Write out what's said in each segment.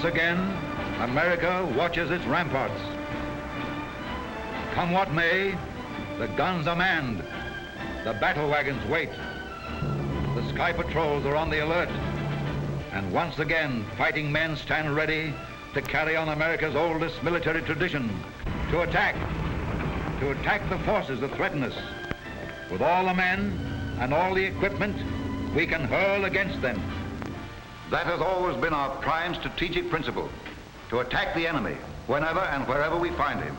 Once again, America watches its ramparts. Come what may, the guns are manned, the battle wagons wait, the sky patrols are on the alert, and once again, fighting men stand ready to carry on America's oldest military tradition, to attack the forces that threaten us. With all the men and all the equipment, we can hurl against them. That has always been our prime strategic principle, to attack the enemy whenever and wherever we find him.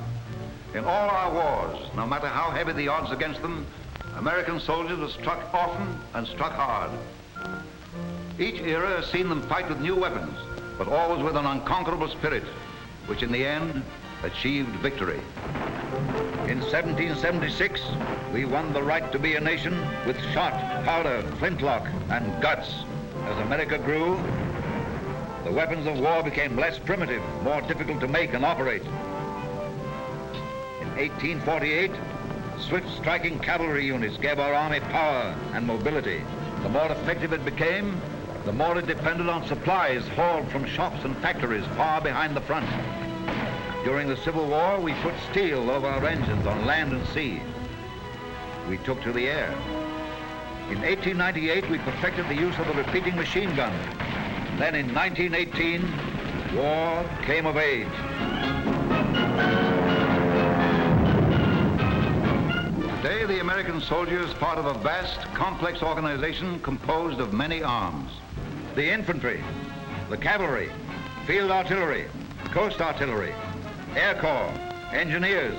In all our wars, no matter how heavy the odds against them, American soldiers have struck often and struck hard. Each era has seen them fight with new weapons, but always with an unconquerable spirit, which in the end achieved victory. In 1776, we won the right to be a nation with shot, powder, flintlock, and guts. As America grew, the weapons of war became less primitive, more difficult to make and operate. In 1848, swift striking cavalry units gave our army power and mobility. The more effective it became, the more it depended on supplies hauled from shops and factories far behind the front. During the Civil War, we put steel over our engines on land and sea. We took to the air. In 1898, we perfected the use of the repeating machine gun. Then in 1918, war came of age. Today, the American soldier is part of a vast, complex organization composed of many arms. The infantry, the cavalry, field artillery, coast artillery, Air Corps, engineers,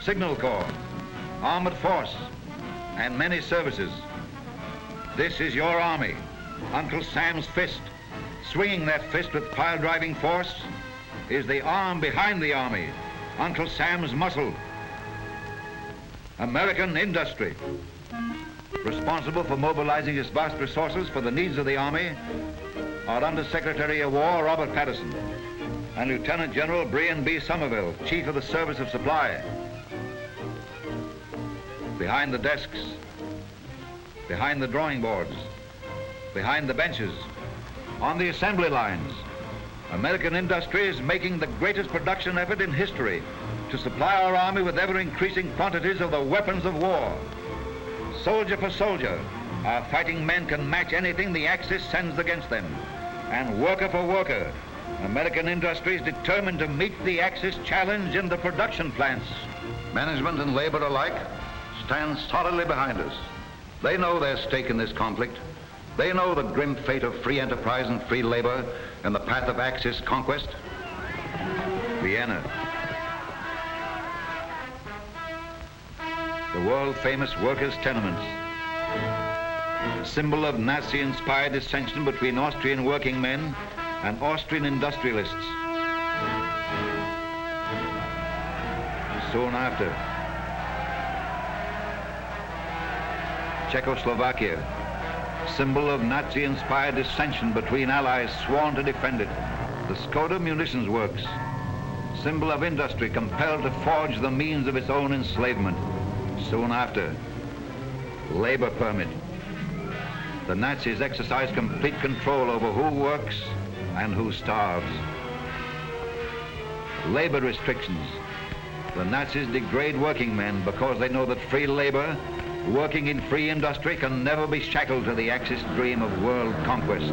signal corps, armored force, and many services. This is your army, Uncle Sam's fist. Swinging that fist with pile-driving force is the arm behind the army, Uncle Sam's muscle. American industry. Responsible for mobilizing its vast resources for the needs of the army are Under Secretary of War Robert Patterson and Lieutenant General Brian B. Somerville, Chief of the Service of Supply. Behind the desks, behind the drawing boards, behind the benches, on the assembly lines, American industry is making the greatest production effort in history to supply our army with ever-increasing quantities of the weapons of war. Soldier for soldier, our fighting men can match anything the Axis sends against them. And worker for worker, American industry is determined to meet the Axis challenge in the production plants. Management and labor alike stand solidly behind us. They know their stake in this conflict. They know the grim fate of free enterprise and free labor in the path of Axis conquest. Vienna. The world-famous workers' tenements. Symbol of Nazi-inspired dissension between Austrian working men and Austrian industrialists. Soon after, Czechoslovakia, symbol of Nazi-inspired dissension between allies sworn to defend it. The Skoda munitions works, symbol of industry compelled to forge the means of its own enslavement. Soon after, labor permit. The Nazis exercise complete control over who works and who starves. Labor restrictions. The Nazis degrade working men because they know that free labor, working in free industry, can never be shackled to the Axis dream of world conquest.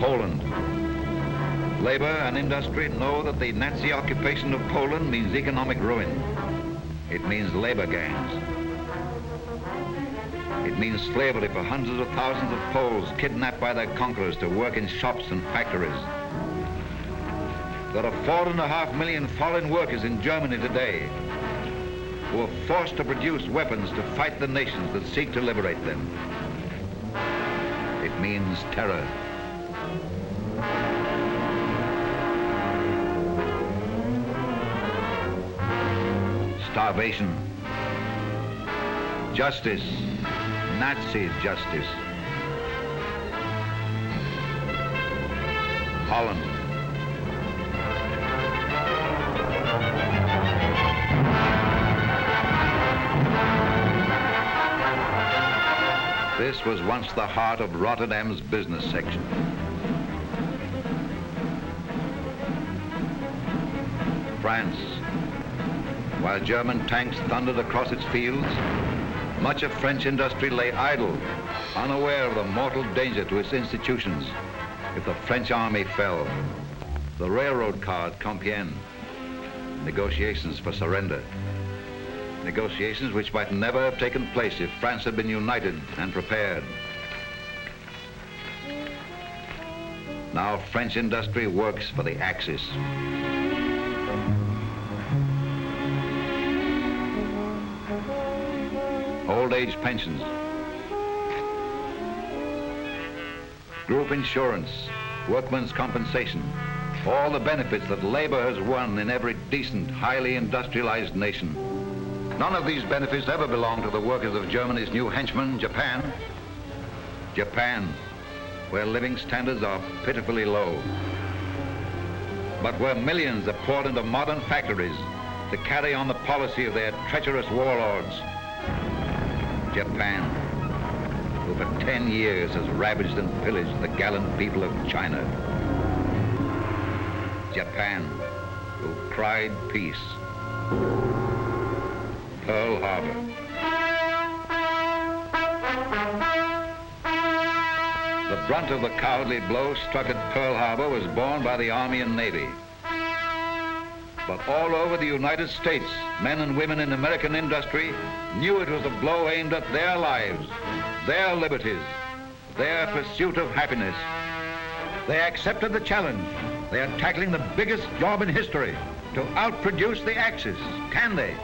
Poland. Labor and industry know that the Nazi occupation of Poland means economic ruin. It means labor gangs. It means slavery for hundreds of thousands of Poles kidnapped by their conquerors to work in shops and factories. There are 4.5 million foreign workers in Germany today who are forced to produce weapons to fight the nations that seek to liberate them. It means terror. Starvation. Justice. Nazi justice. Holland. This was once the heart of Rotterdam's business section. France. While German tanks thundered across its fields, much of French industry lay idle, unaware of the mortal danger to its institutions if the French army fell. The railroad car at Compiègne, negotiations for surrender. Negotiations which might never have taken place if France had been united and prepared. Now French industry works for the Axis. Old age pensions, group insurance, workmen's compensation, all the benefits that labor has won in every decent, highly industrialized nation. None of these benefits ever belong to the workers of Germany's new henchman, Japan. Japan, where living standards are pitifully low, but where millions are poured into modern factories to carry on the policy of their treacherous warlords. Japan, who for 10 years has ravaged and pillaged the gallant people of China. Japan, who cried peace. Pearl Harbor. The brunt of the cowardly blow struck at Pearl Harbor was borne by the Army and Navy. But all over the United States, men and women in American industry knew it was a blow aimed at their lives, their liberties, their pursuit of happiness. They accepted the challenge. They are tackling the biggest job in history to outproduce the Axis. Can they?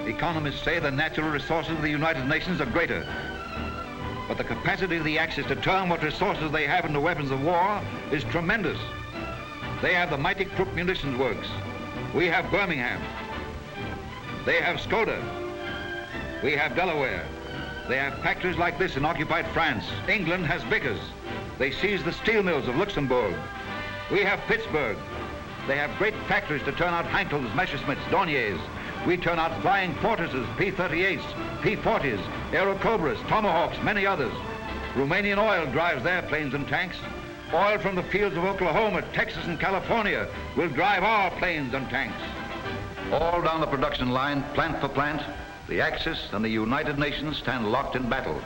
Economists say the natural resources of the United Nations are greater, but the capacity of the Axis to turn what resources they have into weapons of war is tremendous. They have the mighty Krupp munitions works. We have Birmingham. They have Skoda. We have Delaware. They have factories like this in occupied France. England has Vickers. They seized the steel mills of Luxembourg. We have Pittsburgh. They have great factories to turn out Heintels, Messerschmitts, Dorniers. We turn out flying fortresses, P-38s, P-40s, Aerocobras, Tomahawks, many others. Romanian oil drives their planes and tanks. Oil from the fields of Oklahoma, Texas, and California will drive our planes and tanks. All down the production line, plant for plant, the Axis and the United Nations stand locked in battle.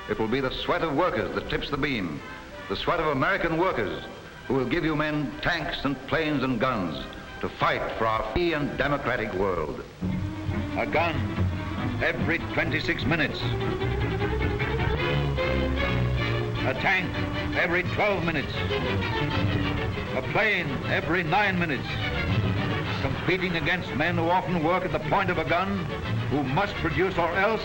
It will be the sweat of workers that tips the beam, the sweat of American workers who will give you men tanks and planes and guns to fight for our free and democratic world. A gun every 26 minutes. A tank every 12 minutes. A plane every 9 minutes. Competing against men who often work at the point of a gun, who must produce or else,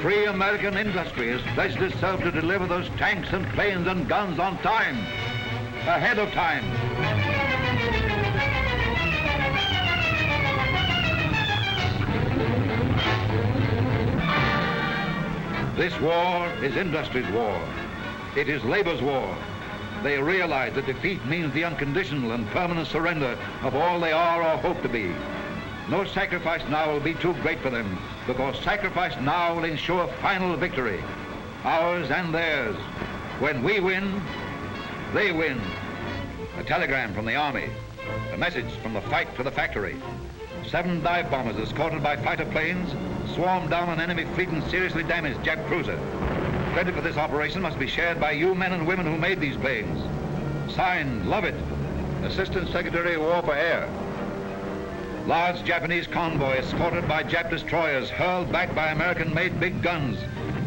free American industry has pledged itself to deliver those tanks and planes and guns on time, ahead of time. This war is industry's war. It is labor's war. They realize that defeat means the unconditional and permanent surrender of all they are or hope to be. No sacrifice now will be too great for them, because sacrifice now will ensure final victory, ours and theirs. When we win, they win. A telegram from the Army, a message from the fight to the factory. 7 dive bombers escorted by fighter planes swarmed down an enemy fleet and seriously damaged Jap cruiser. Credit for this operation must be shared by you men and women who made these planes. Signed, Lovett, Assistant Secretary of War for Air. Large Japanese convoy escorted by Jap destroyers hurled back by American-made big guns.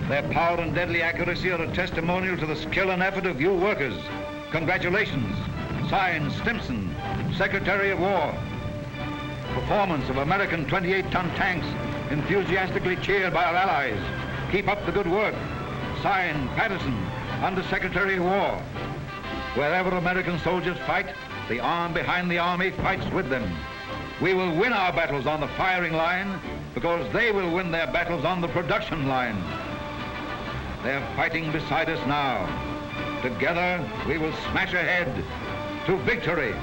Their power and deadly accuracy are a testimonial to the skill and effort of you workers. Congratulations. Signed, Stimson, Secretary of War. Performance of American 28-ton tanks enthusiastically cheered by our allies. Keep up the good work. Signed, Patterson, Under Secretary of War. Wherever American soldiers fight, the arm behind the Army fights with them. We will win our battles on the firing line because they will win their battles on the production line. They're fighting beside us now. Together, we will smash ahead to victory.